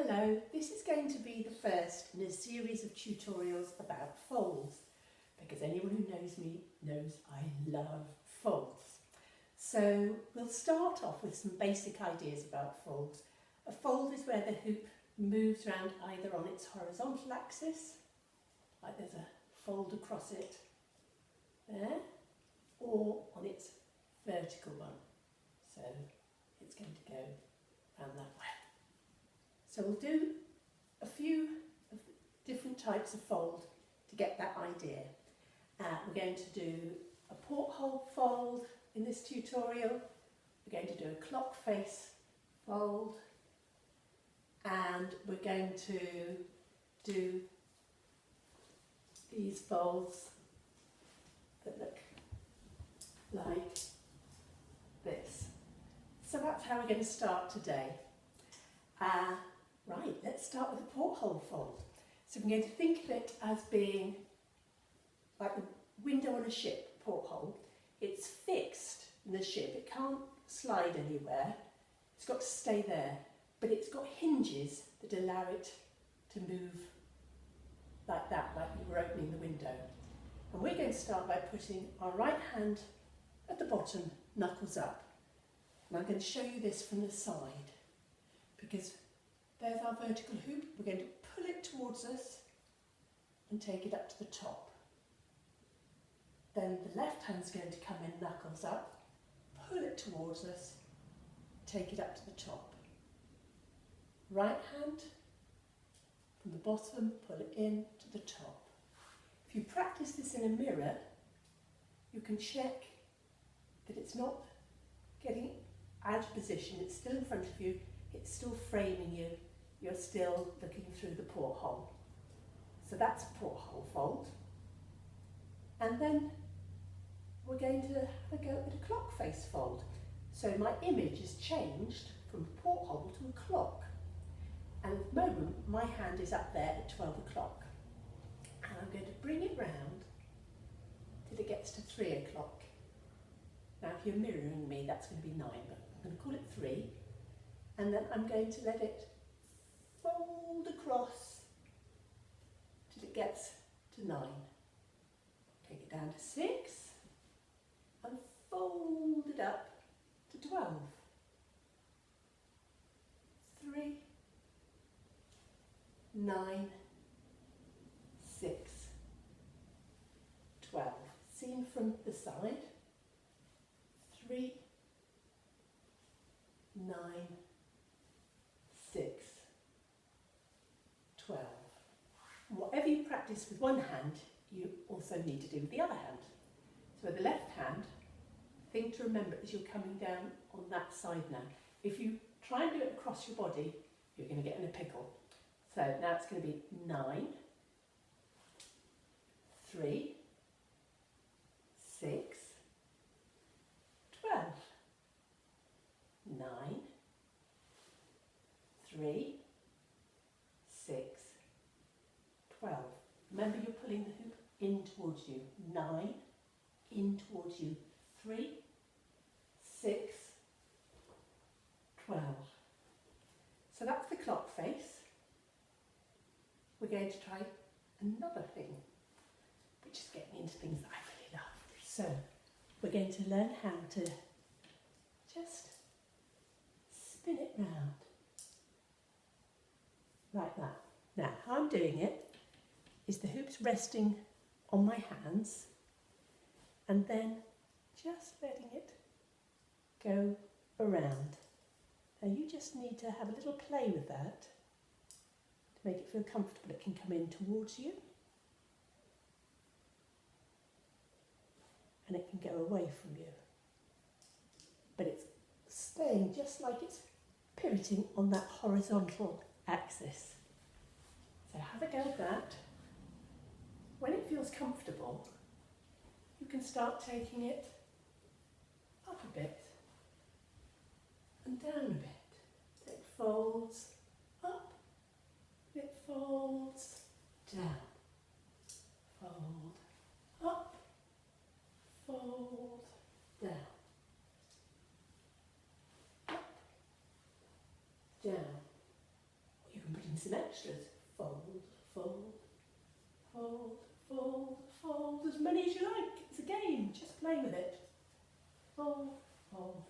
Hello, this is going to be the first in a series of tutorials about folds, because anyone who knows me knows I love folds. So we'll start off with some basic ideas about folds. A fold is where the hoop moves around either on its horizontal axis, like there's a fold across it there, or on its vertical one. So it's going to go around that way. So we'll do a few of the different types of fold to get that idea. We're going to do a porthole fold in this tutorial. We're going to do a clockface fold, and we're going to do these folds that look like this. So that's how we're going to start today. Right, let's start with the porthole fold. So we're going to think of it as being like the window on a ship, porthole. It's fixed in the ship, it can't slide anywhere, it's got to stay there, but it's got hinges that allow it to move like that, like you were opening the window. And we're going to start by putting our right hand at the bottom, knuckles up. And I'm going to show you this from the side, because there's our vertical hoop. We're going to pull it towards us and take it up to the top. Then the left hand's going to come in, knuckles up, pull it towards us, take it up to the top. Right hand from the bottom, pull it in to the top. If you practice this in a mirror, you can check that it's not getting out of position, it's still in front of you, it's still framing you, you're still looking through the porthole. So that's a porthole fold. And then we're going to have a go at a clockface fold. So my image has changed from a porthole to a clock. And at the moment, my hand is up there at 12 o'clock. And I'm going to bring it round till it gets to 3 o'clock. Now if you're mirroring me, that's going to be 9, but I'm going to call it 3. And then I'm going to let it fold across till it gets to 9. Take it down to 6 and fold it up to 12. 3, 9, 6, 12. Seen from the side. 3, 9, 6, 12. And whatever you practice with one hand, you also need to do with the other hand. So with the left hand, the thing to remember is you're coming down on that side now. If you try and do it across your body, you're going to get in a pickle. So now it's going to be 9, 3, 6, 12. 9, 3, 6, 12. Remember, you're pulling the hoop in towards you. 9, in towards you. 3, 6, 12. So that's the clock face. We're going to try another thing, which is getting into things that I really love. So we're going to learn how to just spin it round like that. Now, how I'm doing it is the hoop's resting on my hands and then just letting it go around. Now you just need to have a little play with that to make it feel comfortable. It can come in towards you and it can go away from you. But it's staying just like it's pivoting on that horizontal axis. So have a go at that. When it feels comfortable, you can start taking it up a bit and down a bit. So it folds up, it folds down. Fold up, fold down. Up, down. Or you can put some extras. Fold, fold, fold, fold, fold, as many as you like. It's a game, just play with it. Fold, fold,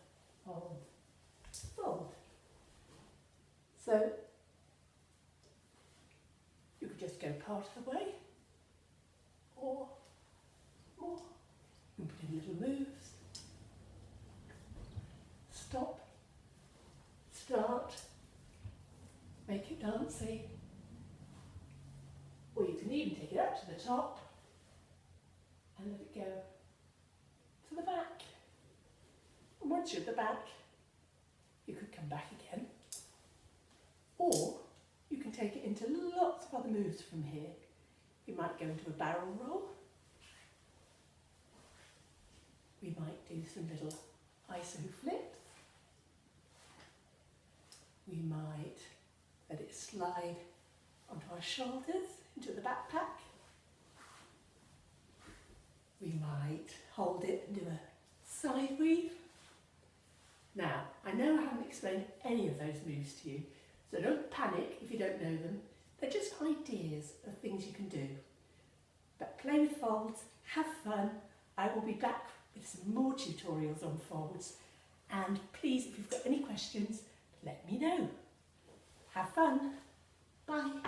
fold, fold. So you could just go part of the way, or more. You can put in little moves. Stop, start, make it dancey. Or you can even take it up to the top and let it go to the back. And once you're at the back, you could come back again. Or you can take it into lots of other moves from here. You might go into a barrel roll. We might do some little iso flips. We might let it slide onto our shoulders, into the backpack. We might hold it and do a side weave. Now, I know I haven't explained any of those moves to you, so don't panic if you don't know them. They're just ideas of things you can do. But play with folds, have fun. I will be back with some more tutorials on folds. And please, if you've got any questions, let me know. Have fun. Bye.